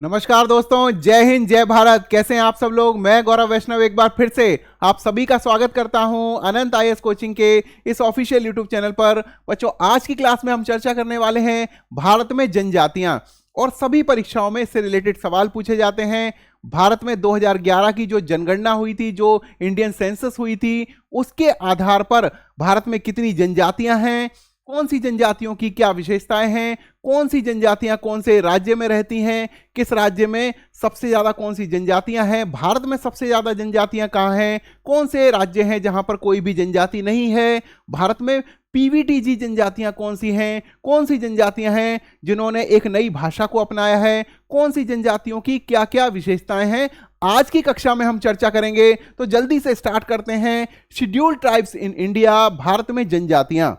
नमस्कार दोस्तों, जय हिंद जय भारत। कैसे हैं आप सब लोग। मैं गौरव वैष्णव एक बार फिर से आप सभी का स्वागत करता हूं अनंत आईएएस कोचिंग के इस ऑफिशियल यूट्यूब चैनल पर। बच्चों, आज की क्लास में हम चर्चा करने वाले हैं भारत में जनजातियां, और सभी परीक्षाओं में इससे रिलेटेड सवाल पूछे जाते हैं। भारत में 2011 की जो जनगणना हुई थी, जो इंडियन सेंसस हुई थी, उसके आधार पर भारत में कितनी जनजातियां हैं, कौन सी जनजातियों की क्या विशेषताएं हैं, कौन सी जनजातियां कौन से राज्य में रहती हैं, किस राज्य में सबसे ज्यादा कौन सी जनजातियां हैं, भारत में सबसे ज्यादा जनजातियां कहां हैं, कौन से राज्य हैं जहां पर कोई भी जनजाति नहीं है, भारत में पीवीटीजी जनजातियां कौन सी हैं, कौन सी जनजातियां हैं जिन्होंने एक नई भाषा को अपनाया है, कौन सी जनजातियों की क्या क्या विशेषताएं हैं, आज की कक्षा में हम चर्चा करेंगे। तो जल्दी से स्टार्ट करते हैं। Scheduled tribes in India, Bharat में जनजातियां।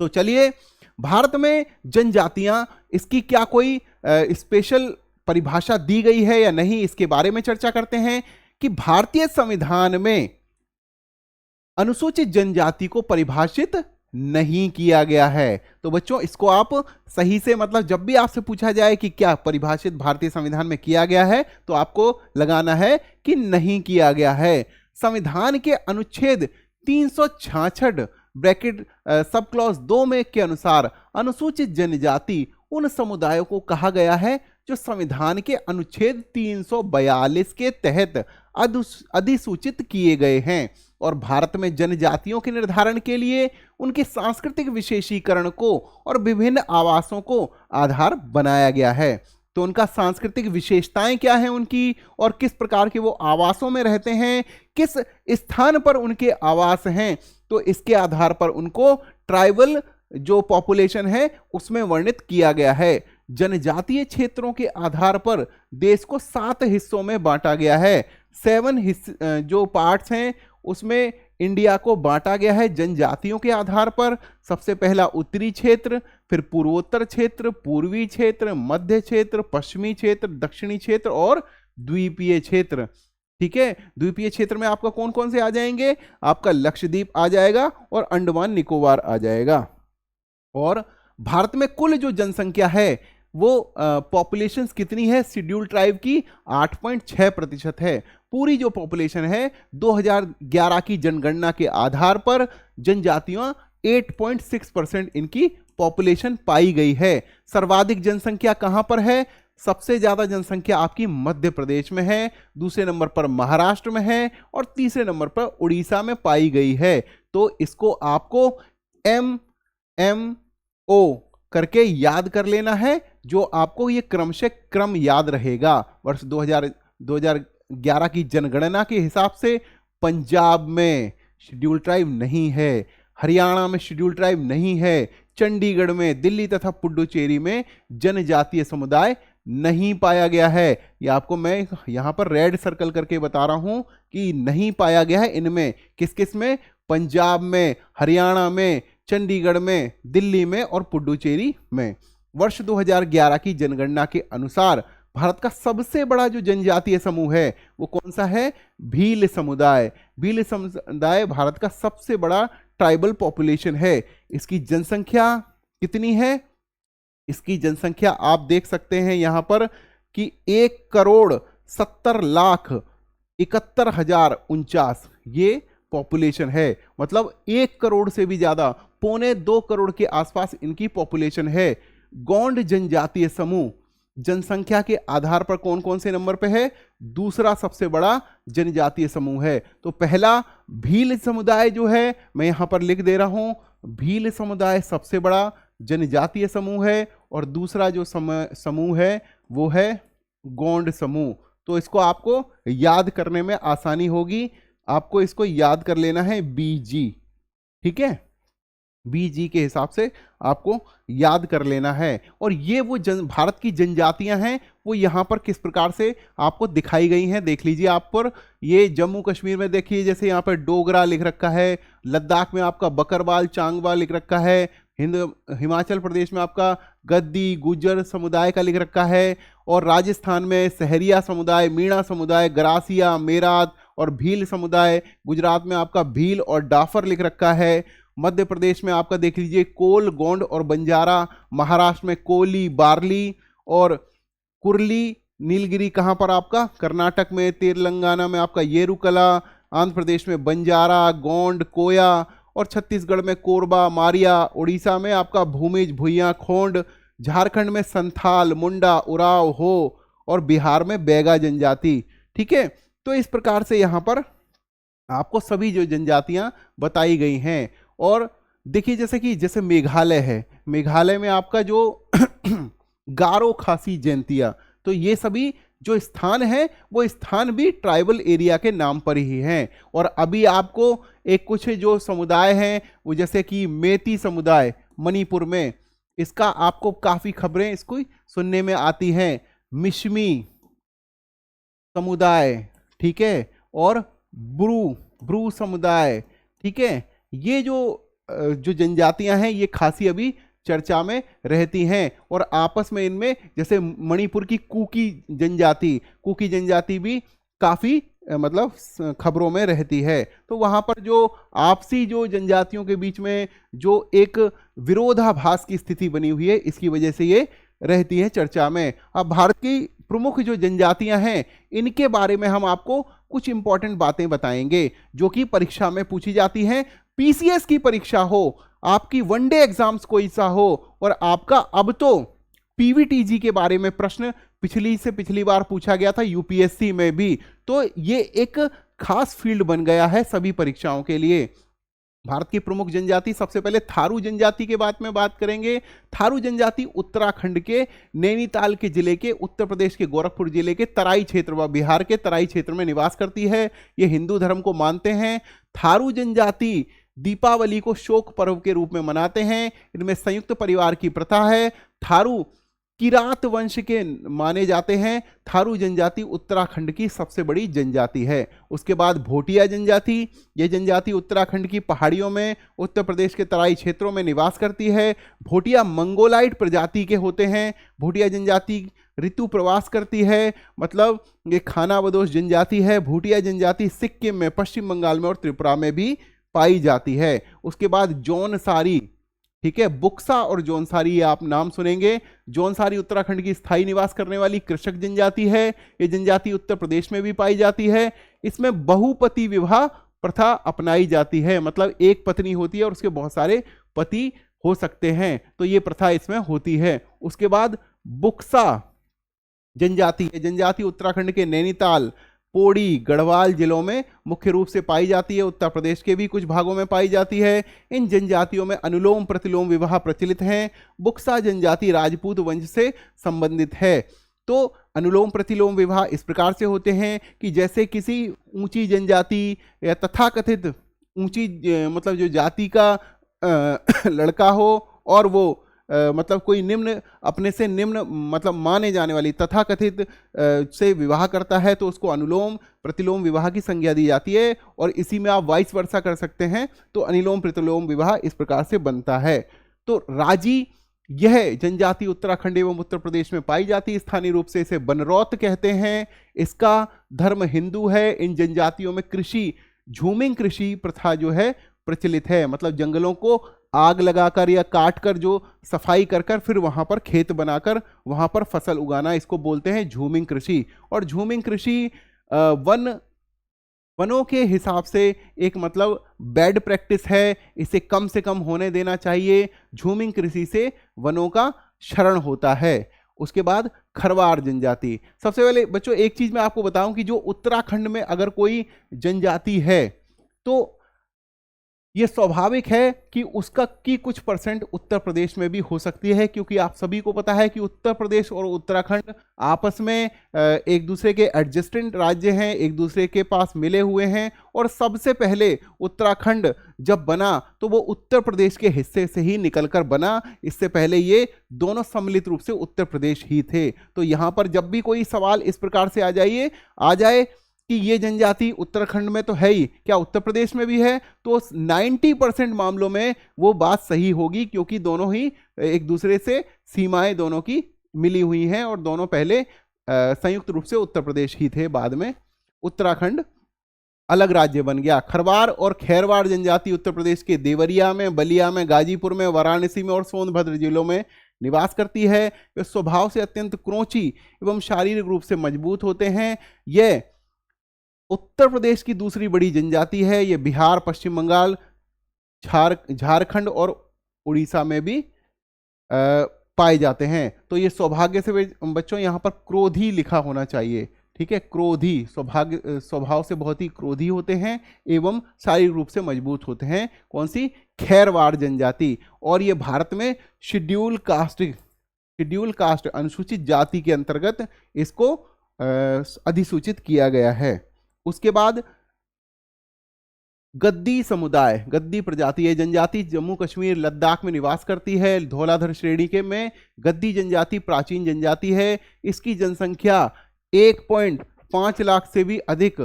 तो चलिए, भारत में जनजातियां, इसकी क्या कोई स्पेशल परिभाषा दी गई है या नहीं, इसके बारे में चर्चा करते हैं कि भारतीय संविधान में अनुसूचित जनजाति को परिभाषित नहीं किया गया है। तो बच्चों, इसको आप सही से, मतलब जब भी आपसे पूछा जाए कि क्या परिभाषित भारतीय संविधान में किया गया है, तो आपको लगाना है कि नहीं किया गया है। संविधान के अनुच्छेद 366 ब्रैकेट सब क्लॉज 2 में के अनुसार अनुसूचित जनजाति उन समुदायों को कहा गया है जो संविधान के अनुच्छेद 342 के तहत अधिसूचित किए गए हैं, और भारत में जनजातियों के निर्धारण के लिए उनके सांस्कृतिक विशेषीकरण को और विभिन्न आवासों को आधार बनाया गया है। तो उनका सांस्कृतिक विशेषताएं क्या हैं उनकी, और किस प्रकार के वो आवासों में रहते हैं, किस स्थान पर उनके आवास हैं, तो इसके आधार पर उनको ट्राइबल जो पॉपुलेशन है उसमें वर्णित किया गया है। जनजातीय क्षेत्रों के आधार पर देश को 7 हिस्सों में बांटा गया है। 7 हिस्से जो पार्ट्स हैं उसमें इंडिया को बांटा गया है जनजातियों के आधार पर। सबसे पहला उत्तरी क्षेत्र, फिर पूर्वोत्तर क्षेत्र, पूर्वी क्षेत्र, मध्य क्षेत्र, पश्चिमी क्षेत्र, दक्षिणी क्षेत्र और द्वीपीय क्षेत्र। ठीक है, द्वीपीय क्षेत्र में आपका कौन कौन से आ जाएंगे, आपका लक्षद्वीप आ जाएगा और अंडमान निकोबार आ जाएगा। और भारत में कुल जो जनसंख्या है वो पॉपुलेशन कितनी है शेड्यूल ट्राइब की, 8.6% है। पूरी जो पॉपुलेशन है 2011 की जनगणना के आधार पर जनजातियां 8.6% इनकी पॉपुलेशन पाई गई है। सर्वाधिक जनसंख्या कहां पर है, सबसे ज्यादा जनसंख्या आपकी मध्य प्रदेश में है, दूसरे नंबर पर महाराष्ट्र में है और तीसरे नंबर पर उड़ीसा में पाई गई है। तो इसको आपको MMO करके याद कर लेना है, जो आपको ये क्रम याद रहेगा। वर्ष 2011 की जनगणना के हिसाब से पंजाब में शेड्यूल ट्राइब नहीं है, हरियाणा में शेड्यूल ट्राइब नहीं है, चंडीगढ़ में, दिल्ली तथा पुडुचेरी में जनजातीय समुदाय नहीं पाया गया है। ये आपको मैं यहां पर रेड सर्कल करके बता रहा हूं कि नहीं पाया गया है। इनमें किस किस में, पंजाब में, हरियाणा में, चंडीगढ़ में, दिल्ली में और पुडुचेरी में। वर्ष 2011 की जनगणना के अनुसार भारत का सबसे बड़ा जो जनजातीय समूह है वो कौन सा है, भील समुदाय। भील समुदाय भारत का सबसे बड़ा ट्राइबल पॉपुलेशन है। इसकी जनसंख्या कितनी है, इसकी जनसंख्या आप देख सकते हैं यहां पर कि 1,70,71,049 ये पॉपुलेशन है। मतलब 1 करोड़ से भी ज्यादा, 1.25 करोड़ के आसपास इनकी पॉपुलेशन है। गोंड जनजातीय समूह जनसंख्या के आधार पर कौन कौन से नंबर पे है, दूसरा सबसे बड़ा जनजातीय समूह है। तो पहला भील समुदाय जो है, मैं यहां पर लिख दे रहा हूं, भील समुदाय सबसे बड़ा जनजातीय समूह है, और दूसरा जो समूह है वो है गोंड समूह। तो इसको आपको याद करने में आसानी होगी, आपको इसको याद कर लेना है BG। ठीक है, BG के हिसाब से आपको याद कर लेना है। और ये वो भारत की जनजातियां हैं, वो यहां पर किस प्रकार से आपको दिखाई गई हैं, देख लीजिए। आप पर ये जम्मू कश्मीर में देखिए, जैसे यहाँ पर डोगरा लिख रखा है, लद्दाख में आपका बकरवाल चांगबा लिख रखा है, हिमाचल प्रदेश में आपका गद्दी गुज्जर समुदाय का लिख रखा है, और राजस्थान में सहरिया समुदाय, मीणा समुदाय, गरासिया, मेरात और भील समुदाय, गुजरात में आपका भील और डाफर लिख रखा है, मध्य प्रदेश में आपका देख लीजिए कोल, गोंड और बंजारा, महाराष्ट्र में कोली, बार्ली और कुर्ली नीलगिरी कहाँ पर आपका कर्नाटक में, तेलंगाना में आपका येरुकला, आंध्र प्रदेश में बंजारा, गोंड, कोया, और छत्तीसगढ़ में कोरबा, मारिया, उड़ीसा में आपका भूमिज, भुइयां, खोंड, झारखंड में संथाल, मुंडा, उराव, हो, और बिहार में बैगा जनजाति। ठीक है, तो इस प्रकार से यहाँ पर आपको सभी जो जनजातियां बताई गई हैं। और देखिए जैसे मेघालय है, मेघालय में आपका जो गारो खासी जयंतिया, तो ये सभी जो स्थान है वो स्थान भी ट्राइबल एरिया के नाम पर ही हैं। और अभी आपको एक कुछ जो समुदाय हैं वो जैसे कि मेती समुदाय मणिपुर में, इसका आपको काफी खबरें इसको सुनने में आती हैं। मिशमी समुदाय, ठीक है, और ब्रू समुदाय, ठीक है, ये जो जनजातियां हैं ये खासी अभी चर्चा में रहती हैं। और आपस में इनमें जैसे मणिपुर की कुकी जनजाति भी काफी मतलब खबरों में रहती है। तो वहां पर जो आपसी जो जनजातियों के बीच में जो एक विरोधाभास की स्थिति बनी हुई है, इसकी वजह से ये रहती है चर्चा में। अब भारत की प्रमुख जो जनजातियां हैं इनके बारे में हम आपको कुछ इंपॉर्टेंट बातें बताएंगे जो कि परीक्षा में पूछी जाती हैं। पीसीएस की परीक्षा हो, आपकी वनडे एग्जाम्स कोई सा हो, और आपका अब तो पीवीटीजी के बारे में प्रश्न पिछली बार पूछा गया था यूपीएससी में भी, तो ये एक खास फील्ड बन गया है सभी परीक्षाओं के लिए। भारत की प्रमुख जनजाति, सबसे पहले थारू जनजाति के बारे में बात करेंगे। थारू जनजाति उत्तराखंड के नैनीताल के जिले के, उत्तर प्रदेश के गोरखपुर जिले के तराई क्षेत्र व बिहार के तराई क्षेत्र में निवास करती है। ये हिंदू धर्म को मानते हैं। थारू जनजाति दीपावली को शोक पर्व के रूप में मनाते हैं। इनमें संयुक्त परिवार की प्रथा है। थारू किरात वंश के माने जाते हैं। थारू जनजाति उत्तराखंड की सबसे बड़ी जनजाति है। उसके बाद भोटिया जनजाति, ये जनजाति उत्तराखंड की पहाड़ियों में, उत्तर प्रदेश के तराई क्षेत्रों में निवास करती है। भोटिया मंगोलाइट प्रजाति के होते हैं। भोटिया जनजाति ऋतु प्रवास करती है, मतलब ये खानाबदोश जनजाति है। भोटिया जनजाति सिक्किम में, पश्चिम बंगाल में और त्रिपुरा में भी पाई जाती है। उसके बाद जौनसारी, ठीक है, बुक्सा और जौनसारी, ये आप नाम सुनेंगे। जौनसारी उत्तराखंड की स्थायी निवास करने वाली कृषक जनजाति है। ये जनजाति उत्तर प्रदेश में भी पाई जाती है। इसमें बहुपति विवाह प्रथा अपनाई जाती है, मतलब एक पत्नी होती है और उसके बहुत सारे पति हो सकते हैं, तो ये प्रथा इसमें होती है। उसके बाद बुक्सा जनजाति है। जनजाति उत्तराखंड के नैनीताल, पौड़ी, गढ़वाल जिलों में मुख्य रूप से पाई जाती है। उत्तर प्रदेश के भी कुछ भागों में पाई जाती है। इन जनजातियों में अनुलोम प्रतिलोम विवाह प्रचलित हैं। बुक्सा जनजाति राजपूत वंश से संबंधित है। तो अनुलोम प्रतिलोम विवाह इस प्रकार से होते हैं कि जैसे किसी ऊंची जनजाति या तथाकथित ऊंची मतलब जो जाति का लड़का हो और वो मतलब कोई निम्न, अपने से निम्न मतलब माने जाने वाली तथाकथित से विवाह करता है, तो उसको अनुलोम प्रतिलोम विवाह की संज्ञा दी जाती है। और इसी में आप वाइस वर्सा कर सकते हैं, तो अनुलोम प्रतिलोम विवाह इस प्रकार से बनता है। तो राजी, यह जनजाति उत्तराखंड एवं उत्तर प्रदेश में पाई जाती है। स्थानीय रूप से इसे बनरौत कहते हैं। इसका धर्म हिंदू है। इन जनजातियों में कृषि, झूमिंग कृषि प्रथा जो है प्रचलित है, मतलब जंगलों को आग लगाकर या काटकर जो सफाई कर कर फिर वहां पर खेत बनाकर वहां पर फसल उगाना, इसको बोलते हैं झूमिंग कृषि। और झूमिंग कृषि वनों के हिसाब से एक मतलब बैड प्रैक्टिस है, इसे कम से कम होने देना चाहिए। झूमिंग कृषि से वनों का क्षरण होता है। उसके बाद खरवार जनजाति। सबसे पहले बच्चों एक चीज मैं आपको बताऊं कि जो उत्तराखंड में अगर कोई जनजाति है तो ये स्वाभाविक है कि उसका की कुछ परसेंट उत्तर प्रदेश में भी हो सकती है, क्योंकि आप सभी को पता है कि उत्तर प्रदेश और उत्तराखंड आपस में एक दूसरे के एडजेस्टेंट राज्य हैं, एक दूसरे के पास मिले हुए हैं। और सबसे पहले उत्तराखंड जब बना तो वो उत्तर प्रदेश के हिस्से से ही निकलकर बना। इससे पहले ये दोनों सम्मिलित रूप से उत्तर प्रदेश ही थे। तो यहाँ पर जब भी कोई सवाल इस प्रकार से आ जाए कि ये जनजाति उत्तराखंड में तो है ही, क्या उत्तर प्रदेश में भी है, तो 90% मामलों में वो बात सही होगी, क्योंकि दोनों ही एक दूसरे से सीमाएं दोनों की मिली हुई हैं और दोनों पहले संयुक्त रूप से उत्तर प्रदेश ही थे। बाद में उत्तराखंड अलग राज्य बन गया। खरवार और खैरवार जनजाति उत्तर प्रदेश के देवरिया में, बलिया में, गाजीपुर में, वाराणसी में और सोनभद्र जिलों में निवास करती है। वे स्वभाव से अत्यंत क्रोची एवं शारीरिक रूप से मजबूत होते हैं। यह उत्तर प्रदेश की दूसरी बड़ी जनजाति है। यह बिहार, पश्चिम बंगाल, झारखंड और उड़ीसा में भी पाए जाते हैं। तो ये सौभाग्य से बच्चों यहाँ पर क्रोधी लिखा होना चाहिए, ठीक है। क्रोधी, स्वभाव से बहुत ही क्रोधी होते हैं एवं शारीरिक रूप से मजबूत होते हैं। कौन सी? खैरवाड़ जनजाति। और ये भारत में शेड्यूल कास्ट अनुसूचित जाति के अंतर्गत इसको अधिसूचित किया गया है। उसके बाद गद्दी समुदाय, गद्दी प्रजाति, ये जनजाति जम्मू कश्मीर लद्दाख में निवास करती है। धौलाधर श्रेणी के में गद्दी जनजाति प्राचीन जनजाति है। इसकी जनसंख्या 1.5 लाख से भी अधिक।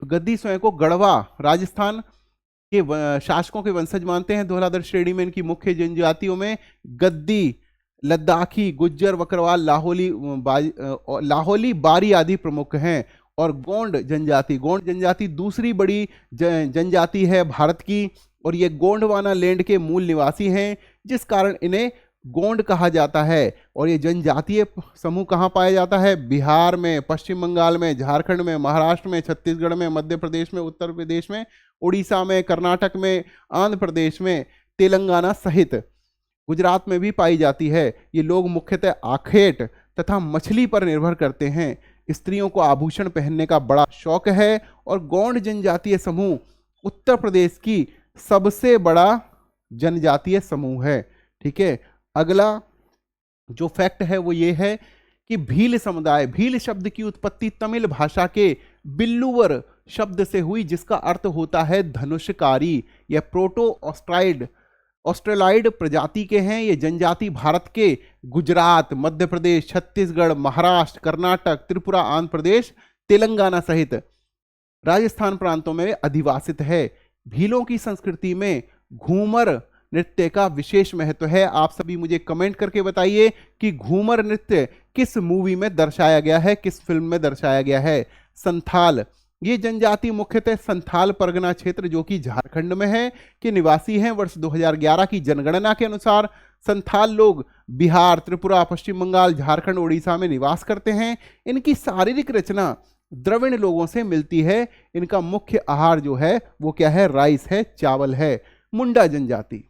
गद्दी स्वयं को गढ़वा राजस्थान के शासकों के वंशज मानते हैं। धौलाधर श्रेणी में इनकी मुख्य जनजातियों में गद्दी, लद्दाखी, गुज्जर, बकरवाल, लाहौली, बारी आदि प्रमुख हैं। और गोंड जनजाति दूसरी बड़ी जनजाति है भारत की, और ये गोंडवाना लैंड के मूल निवासी हैं, जिस कारण इन्हें गोंड कहा जाता है। और ये जनजातीय समूह कहाँ पाया जाता है? बिहार में, पश्चिम बंगाल में, झारखंड में, महाराष्ट्र में, छत्तीसगढ़ में, मध्य प्रदेश में, उत्तर प्रदेश में, उड़ीसा में, कर्नाटक में, आंध्र प्रदेश में, तेलंगाना सहित गुजरात में भी पाई जाती है। ये लोग मुख्यतः आखेट तथा मछली पर निर्भर करते हैं। स्त्रियों को आभूषण पहनने का बड़ा शौक है। और गौंड जनजातीय समूह उत्तर प्रदेश की सबसे बड़ा जनजातीय समूह है, ठीक है। अगला जो फैक्ट है वो ये है कि भील समुदाय, भील शब्द की उत्पत्ति तमिल भाषा के बिल्लुवर शब्द से हुई, जिसका अर्थ होता है धनुषकारी। यह प्रोटो ऑस्ट्रेलाइड प्रजाति के हैं। ये जनजाति भारत के गुजरात, मध्य प्रदेश, छत्तीसगढ़, महाराष्ट्र, कर्नाटक, त्रिपुरा, आंध्र प्रदेश, तेलंगाना सहित राजस्थान प्रांतों में अधिवासित है। भीलों की संस्कृति में घूमर नृत्य का विशेष महत्व है। आप सभी मुझे कमेंट करके बताइए कि घूमर नृत्य किस मूवी में दर्शाया गया है, किस फिल्म में दर्शाया गया है। संथाल, ये जनजाति मुख्यतः संथाल परगना क्षेत्र जो कि झारखंड में है के निवासी हैं। वर्ष 2011 की जनगणना के अनुसार संथाल लोग बिहार, त्रिपुरा, पश्चिम बंगाल, झारखंड, उड़ीसा में निवास करते हैं। इनकी शारीरिक रचना द्रविड़ लोगों से मिलती है। इनका मुख्य आहार जो है वो क्या है? राइस है, चावल है। मुंडा जनजाति,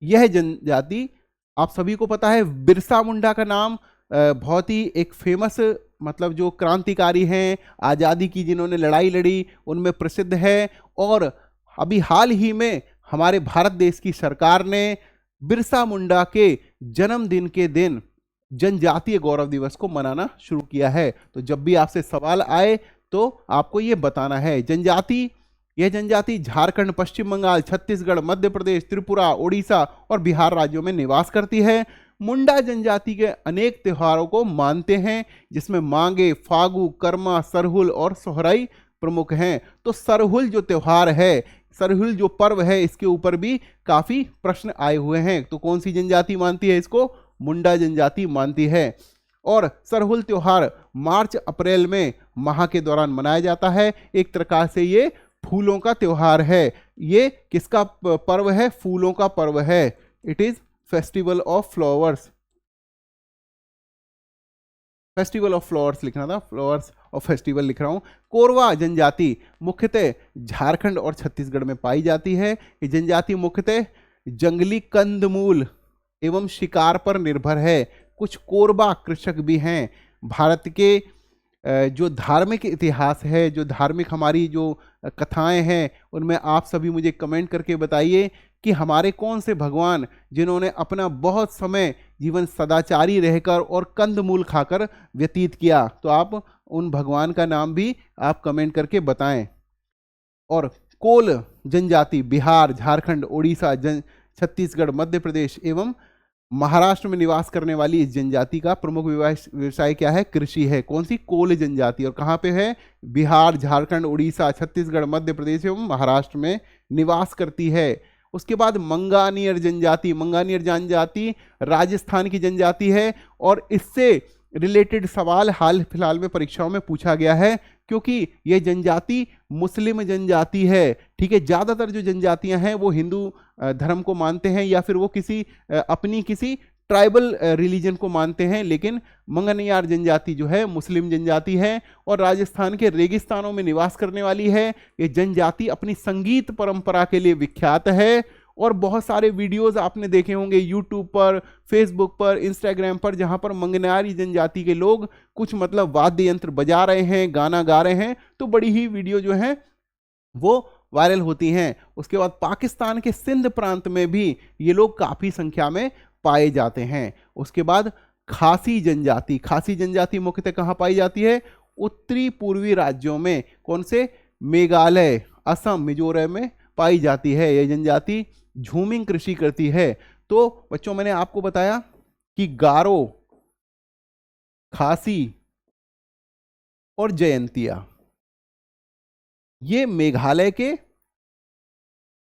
यह जनजाति आप सभी को पता है, बिरसा मुंडा का नाम बहुत ही एक फेमस, मतलब जो क्रांतिकारी हैं, आज़ादी की जिन्होंने लड़ाई लड़ी, उनमें प्रसिद्ध है। और अभी हाल ही में हमारे भारत देश की सरकार ने बिरसा मुंडा के जन्मदिन के दिन जनजातीय गौरव दिवस को मनाना शुरू किया है। तो जब भी आपसे सवाल आए तो आपको ये बताना है। यह जनजाति झारखंड, पश्चिम बंगाल, छत्तीसगढ़, मध्य प्रदेश, त्रिपुरा, उड़ीसा और बिहार राज्यों में निवास करती है। मुंडा जनजाति के अनेक त्योहारों को मानते हैं, जिसमें मांगे, फागु, कर्मा, सरहुल और सोहराई प्रमुख हैं। तो सरहुल जो त्योहार है, सरहुल जो पर्व है, इसके ऊपर भी काफी प्रश्न आए हुए हैं। तो कौन सी जनजाति मानती है इसको? मुंडा जनजाति मानती है। और सरहुल त्योहार मार्च अप्रैल में माह के दौरान मनाया जाता है। एक प्रकार से ये फूलों का त्योहार है। ये किसका पर्व है? फूलों का पर्व है। It is festival of flowers. Festival of flowers लिखना था, फ्लावर्स और फेस्टिवल लिख रहा हूं। कोरवा जनजाति मुख्यतः झारखंड और छत्तीसगढ़ में पाई जाती है। ये जनजाति मुख्यतः जंगली कंदमूल एवं शिकार पर निर्भर है। कुछ कोरबा कृषक भी हैं। भारत के जो धार्मिक इतिहास है, जो धार्मिक हमारी जो कथाएं हैं, उनमें आप सभी मुझे कमेंट करके बताइए कि हमारे कौन से भगवान जिन्होंने अपना बहुत समय जीवन सदाचारी रहकर और कंदमूल खाकर व्यतीत किया। तो आप उन भगवान का नाम भी आप कमेंट करके बताएं। और कोल जनजाति बिहार, झारखंड, उड़ीसा, छत्तीसगढ़, मध्य प्रदेश एवं महाराष्ट्र में निवास करने वाली इस जनजाति का प्रमुख व्यवसाय क्या है? कृषि है। कौन सी? कोल जनजाति। और कहाँ पे है? बिहार, झारखंड, उड़ीसा, छत्तीसगढ़, मध्य प्रदेश एवं महाराष्ट्र में निवास करती है। उसके बाद मंगानियर जनजाति। मंगानियर जनजाति राजस्थान की जनजाति है और इससे रिलेटेड सवाल हाल फिलहाल में परीक्षाओं में पूछा गया है। क्योंकि यह जनजाति मुस्लिम जनजाति है। ठीक है, ज्यादातर जो जनजातियां हैं वो हिंदू धर्म को मानते हैं या फिर वो अपनी किसी ट्राइबल रिलीजन को मानते हैं, लेकिन मंगनियार जनजाति जो है मुस्लिम जनजाति है और राजस्थान के रेगिस्तानों में निवास करने वाली है। ये जनजाति अपनी संगीत परंपरा के लिए विख्यात है और बहुत सारे वीडियोस आपने देखे होंगे यूट्यूब पर, फेसबुक पर, इंस्टाग्राम पर, जहां पर मंगनियारी जनजाति के लोग कुछ मतलब वाद्य यंत्र बजा रहे हैं, गाना गा रहे हैं, तो बड़ी ही वीडियो जो है वो वायरल होती हैं। उसके बाद पाकिस्तान के सिंध प्रांत में भी ये लोग काफी संख्या में पाए जाते हैं। उसके बाद खासी जनजाति मुख्यतः कहां पाई जाती है? उत्तरी पूर्वी राज्यों में। कौन से? मेघालय, असम, मिजोरम में पाई जाती है। यह जनजाति झूमिंग कृषि करती है। तो बच्चों मैंने आपको बताया कि गारो, खासी और जयंतिया ये मेघालय के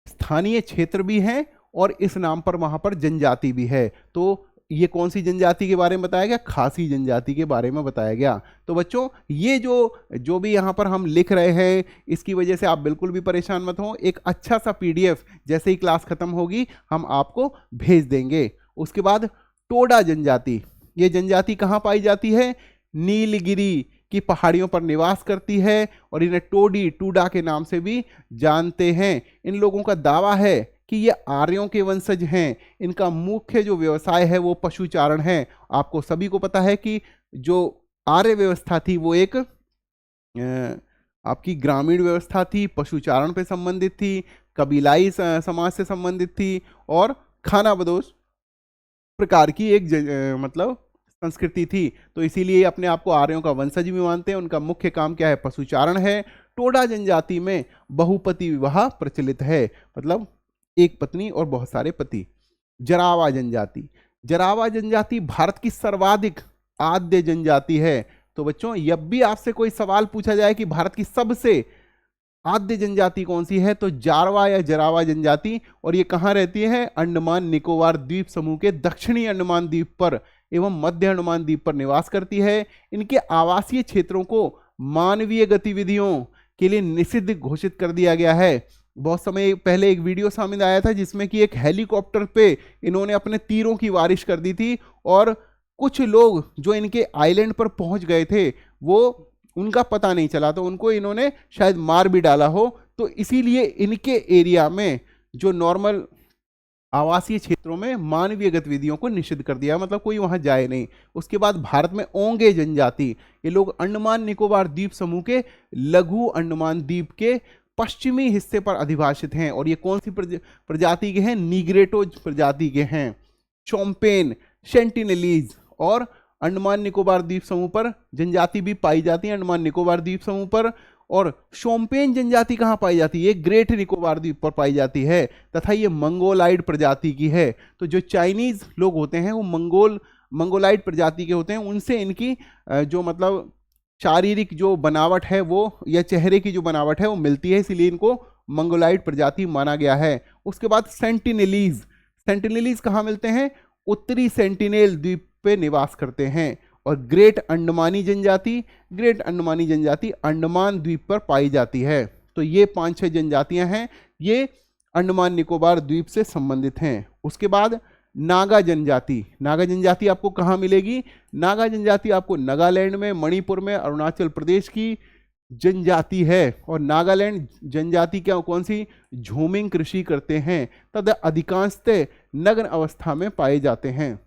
स्थानीय क्षेत्र भी हैं और इस नाम पर वहां पर जनजाति भी है। तो ये कौन सी जनजाति के बारे में बताया गया? खासी जनजाति के बारे में बताया गया। तो बच्चों ये जो भी यहाँ पर हम लिख रहे हैं, इसकी वजह से आप बिल्कुल भी परेशान मत हो। एक अच्छा सा PDF जैसे ही क्लास खत्म होगी हम आपको भेज देंगे। उसके बाद टोडा जनजाति, ये जनजाति कहाँ पाई जाती है? नीलगिरी की पहाड़ियों पर निवास करती है और इन्हें टूडा के नाम से भी जानते हैं। इन लोगों का दावा है कि ये आर्यों के वंशज हैं। इनका मुख्य जो व्यवसाय है वो पशुचारण है। आपको सभी को पता है कि जो आर्य व्यवस्था थी वो एक आपकी ग्रामीण व्यवस्था थी, पशुचारण पे संबंधित थी, कबीलाई समाज से संबंधित थी और खानाबदोश प्रकार की एक मतलब संस्कृति थी। तो इसीलिए अपने आप को आर्यों का वंशज भी मानते हैं। उनका मुख्य काम क्या है? पशुचारण है। टोडा जनजाति में बहुपति विवाह प्रचलित है, मतलब एक पत्नी और बहुत सारे पति। जरावा जनजाति भारत की सर्वाधिक आद्य जनजाति है। तो बच्चों जब भी आपसे कोई सवाल पूछा जाए कि भारत की सबसे आद्य जनजाति कौन सी है, तो जारवा या जरावा जनजाति, और ये कहाँ रहती है? अंडमान निकोबार द्वीप समूह के दक्षिणी अंडमान द्वीप पर एवं मध्य अंडमान द्वीप पर निवास करती है। इनके आवासीय क्षेत्रों को मानवीय गतिविधियों के लिए निषिद्ध घोषित कर दिया गया है। बहुत समय पहले एक वीडियो सामने आया था जिसमें कि एक हेलीकॉप्टर पे इन्होंने अपने तीरों की बारिश कर दी थी और कुछ लोग जो इनके आइलैंड पर पहुंच गए थे वो उनका पता नहीं चला, तो उनको इन्होंने शायद मार भी डाला हो। तो इसीलिए इनके एरिया में जो नॉर्मल आवासीय क्षेत्रों में मानवीय गतिविधियों को निषिद्ध कर दिया, मतलब कोई वहां जाए नहीं। उसके बाद भारत में ओंगे जनजाति, ये लोग अंडमान निकोबार द्वीप समूह के लघु अंडमान द्वीप के पश्चिमी हिस्से पर अधिवासित हैं और ये कौन सी प्रजाति के हैं? नीग्रेटो प्रजाति के हैं। चोम्पेन, सेंटिनेलीज और अंडमान निकोबार द्वीप समूह पर जनजाति भी पाई जाती है, अंडमान निकोबार द्वीप समूह पर। और शोम्पेन जनजाति कहाँ पाई जाती है? ये ग्रेट निकोबार द्वीप पर पाई जाती है तथा ये मंगोलाइड प्रजाति की है। तो जो चाइनीज लोग होते हैं वो मंगोलाइड प्रजाति के होते हैं, उनसे इनकी जो मतलब शारीरिक जो बनावट है वो या चेहरे की जो बनावट है वो मिलती है, इसीलिए इनको मंगोलाइड प्रजाति माना गया है। उसके बाद सेंटिनेलीज कहाँ मिलते हैं? उत्तरी सेंटिनेल द्वीप पे निवास करते हैं। और ग्रेट अंडमानी जनजाति अंडमान द्वीप पर पाई जाती है। तो ये 5-6 जनजातियां हैं, ये अंडमान निकोबार द्वीप से संबंधित हैं। उसके बाद नागा जनजाति आपको कहाँ मिलेगी? नागा जनजाति आपको नागालैंड में, मणिपुर में, अरुणाचल प्रदेश की जनजाति है। और नागालैंड जनजाति क्या कौन सी? झूमिंग कृषि करते हैं तथा अधिकांशतः नग्न अवस्था में पाए जाते हैं।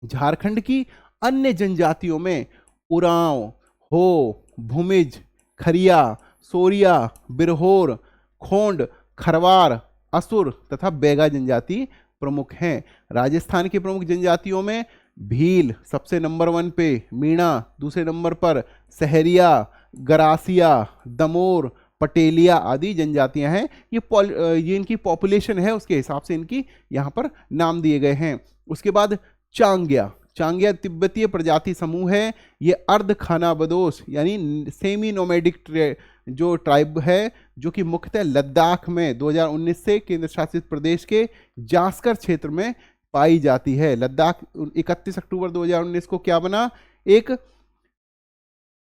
झारखंड की अन्य जनजातियों में उरांव, हो, भूमिज, खरिया, सोरिया, बिरहोर, खोंड, खरवार, असुर तथा बैगा जनजाति प्रमुख हैं। राजस्थान की प्रमुख जनजातियों में भील सबसे नंबर 1 पे, मीणा दूसरे नंबर पर, सहरिया, गरासिया, दमोर, पटेलिया आदि जनजातियां हैं। ये इनकी पॉपुलेशन है उसके हिसाब से इनकी यहाँ पर नाम दिए गए हैं। उसके बाद चांग्या तिब्बतीय प्रजाति समूह है। ये अर्ध खानाबदोश यानी सेमी नोमैडिक जो ट्राइब है जो कि मुख्यतः लद्दाख में 2019 से केंद्र शासित प्रदेश के जास्कर क्षेत्र में पाई जाती है। लद्दाख 31 अक्टूबर 2019 को क्या बना? एक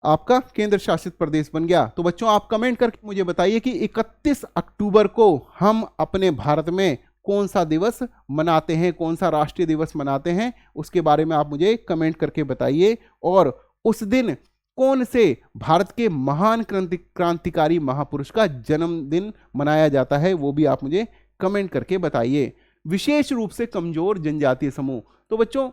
आपका केंद्र शासित प्रदेश बन गया। तो बच्चों आप कमेंट करके मुझे बताइए कि 31 अक्टूबर को हम अपने भारत में कौन सा दिवस मनाते हैं, कौन सा राष्ट्रीय दिवस मनाते हैं, उसके बारे में आप मुझे कमेंट करके बताइए। और उस दिन कौन से भारत के महान क्रांतिकारी महापुरुष का जन्मदिन मनाया जाता है, वो भी आप मुझे कमेंट करके बताइए। विशेष रूप से कमजोर जनजातीय समूह, तो बच्चों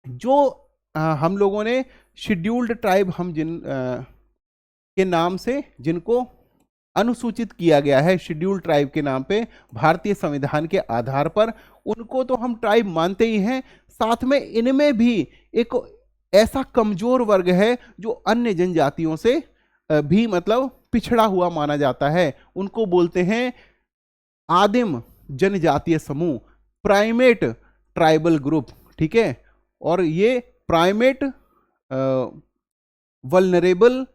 जो हम लोगों ने शेड्यूल्ड ट्राइब हम के नाम से जिनको अनुसूचित किया गया है, शेड्यूल्ड ट्राइब के नाम पे भारतीय संविधान के आधार पर, उनको तो हम ट्राइब मानते ही हैं, साथ में इनमें भी एक ऐसा कमजोर वर्ग है जो अन्य जनजातियों से भी मतलब पिछड़ा हुआ माना जाता है। उनको बोलते हैं आदिम जनजातीय समूह, प्राइमेट ट्राइबल ग्रुप, ठीक है। और ये प्राइमेट वल्नरेबल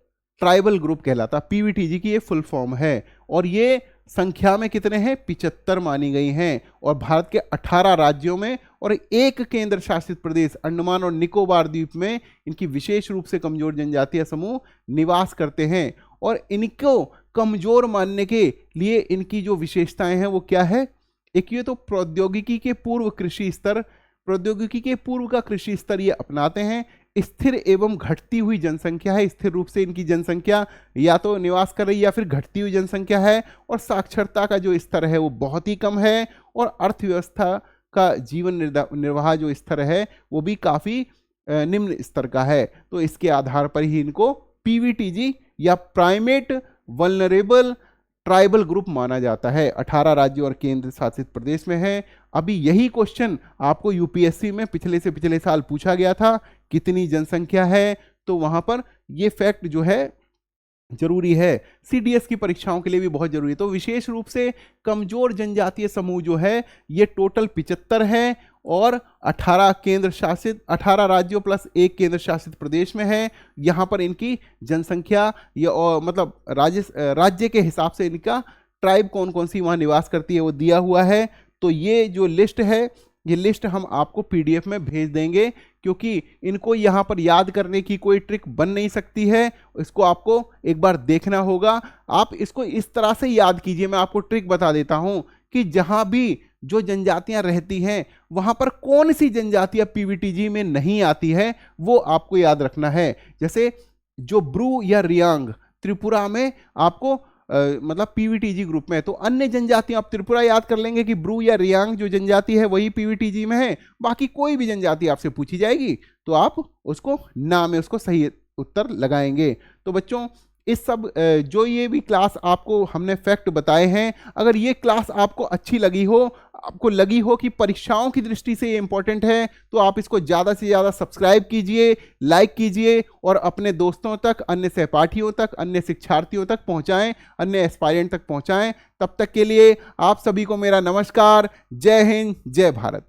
ट्राइबल ग्रुप कहलाता, पीवीटीजी की ये फुल फॉर्म है। और ये संख्या में कितने हैं, 75 मानी गई हैं। और भारत के 18 राज्यों में और एक केंद्र शासित प्रदेश अंडमान और निकोबार द्वीप में इनकी विशेष रूप से कमजोर जनजातीय समूह निवास करते हैं। और इनको कमजोर मानने के लिए इनकी जो विशेषताएं हैं वो क्या है, एक ये तो प्रौद्योगिकी के पूर्व कृषि स्तर, प्रौद्योगिकी के पूर्व का कृषि स्तर ये अपनाते हैं। स्थिर एवं घटती हुई जनसंख्या है, स्थिर रूप से इनकी जनसंख्या या तो निवास कर रही है या फिर घटती हुई जनसंख्या है। और साक्षरता का जो स्तर है वो बहुत ही कम है। और अर्थव्यवस्था का जीवन निर्वाह जो स्तर है वो भी काफ़ी निम्न स्तर का है। तो इसके आधार पर ही इनको पीवीटीजी या प्राइमेट वल्नरेबल ट्राइबल ग्रुप माना जाता है। 18 राज्यों और केंद्र शासित प्रदेश में है। अभी यही क्वेश्चन आपको यूपीएससी में पिछले से पिछले साल पूछा गया था, कितनी जनसंख्या है, तो वहां पर ये फैक्ट जो है जरूरी है, सीडीएस की परीक्षाओं के लिए भी बहुत जरूरी है। तो विशेष रूप से कमजोर जनजातीय समूह जो है ये टोटल 75 है और 18 राज्यों प्लस एक केंद्र शासित प्रदेश में है। यहाँ पर इनकी जनसंख्या या मतलब राज्य के हिसाब से इनका ट्राइब कौन कौन सी वहाँ निवास करती है वो दिया हुआ है। तो ये जो लिस्ट है, ये लिस्ट हम आपको पीडीएफ में भेज देंगे, क्योंकि इनको यहाँ पर याद करने की कोई ट्रिक बन नहीं सकती है। इसको आपको एक बार देखना होगा। आप इसको इस तरह से याद कीजिए, मैं आपको ट्रिक बता देता हूँ कि जहाँ भी जो जनजातियाँ रहती हैं वहाँ पर कौन सी जनजातियाँ पीवीटीजी में नहीं आती है वो आपको याद रखना है। जैसे जो ब्रू या रियांग त्रिपुरा में आपको मतलब पीवीटीजी ग्रुप में, तो अन्य जनजातियां आप त्रिपुरा याद कर लेंगे कि ब्रू या रियांग जो जनजाति है वही पीवीटीजी में है। बाकी कोई भी जनजाति आपसे पूछी जाएगी तो आप उसको नाम में उसको सही उत्तर लगाएंगे। तो बच्चों इस सब जो ये भी क्लास आपको हमने फैक्ट बताए हैं, अगर ये क्लास आपको अच्छी लगी हो, आपको लगी हो कि परीक्षाओं की दृष्टि से ये इंपॉर्टेंट है, तो आप इसको ज़्यादा से ज़्यादा सब्सक्राइब कीजिए, लाइक कीजिए और अपने दोस्तों तक, अन्य सहपाठियों तक, अन्य शिक्षार्थियों तक पहुंचाएं, अन्य एस्पायरेंट तक पहुंचाएं। तब तक के लिए आप सभी को मेरा नमस्कार। जय हिंद, जय भारत।